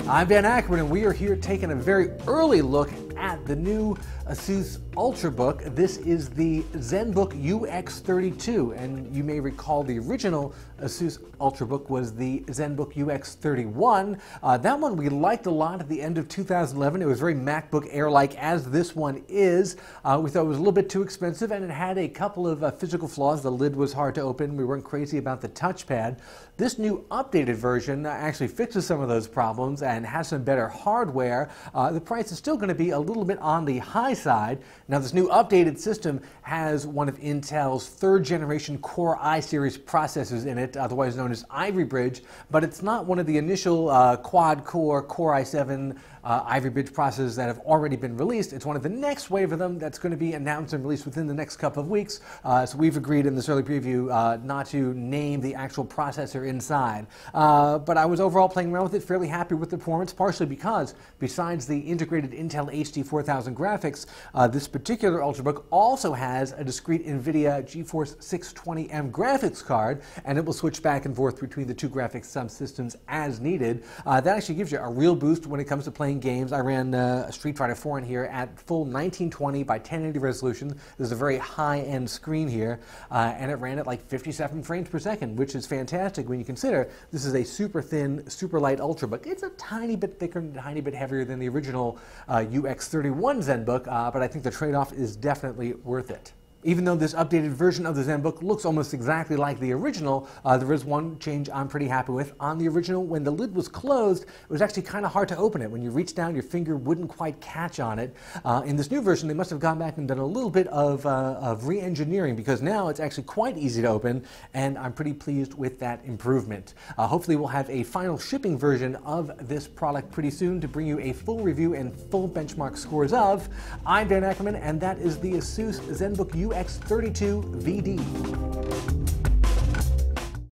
I'm Dan Ackerman, and we are here taking a very early look at the new ASUS Ultrabook. This is the ZenBook UX32, and you may recall the original ASUS Ultrabook was the ZenBook UX31. That one we liked a lot at the end of 2011. It was very MacBook Air-like, as this one is. We thought it was a little bit too expensive, and it had a couple of physical flaws. The lid was hard to open. We weren't crazy about the touchpad. This new updated version actually fixes some of those problems and has some better hardware. The price is still going to be a little bit on the high side. Now, this new updated system has one of Intel's third generation Core i-series processors in it, otherwise known as Ivy Bridge, but it's not one of the initial quad-core Core i7 Ivy Bridge processors that have already been released. It's one of the next wave of them that's going to be announced and released within the next couple of weeks. So we've agreed in this early preview not to name the actual processor inside. But I was overall playing around with it, fairly happy with the performance, partially because besides the integrated Intel HD 4000 graphics, this particular Ultrabook also has a discrete NVIDIA GeForce 620M graphics card, and it will switch back and forth between the two graphics subsystems as needed. That actually gives you a real boost when it comes to playing games. I ran Street Fighter 4 in here at full 1920 by 1080 resolution. There's a very high-end screen here, and it ran at like 57 frames per second, which is fantastic when you consider this is a super thin, super light Ultrabook. It's a tiny bit thicker and a tiny bit heavier than the original UX31 ZenBook, but I think the trade-off is definitely worth it. Even though this updated version of the ZenBook looks almost exactly like the original, there is one change I'm pretty happy with. On the original, when the lid was closed, it was actually kind of hard to open it. When you reach down, your finger wouldn't quite catch on it. In this new version, they must have gone back and done a little bit of re-engineering, because now it's actually quite easy to open, and I'm pretty pleased with that improvement. Hopefully we'll have a final shipping version of this product pretty soon to bring you a full review and full benchmark scores of. I'm Dan Ackerman, and that is the ASUS ZenBook UX32 VD.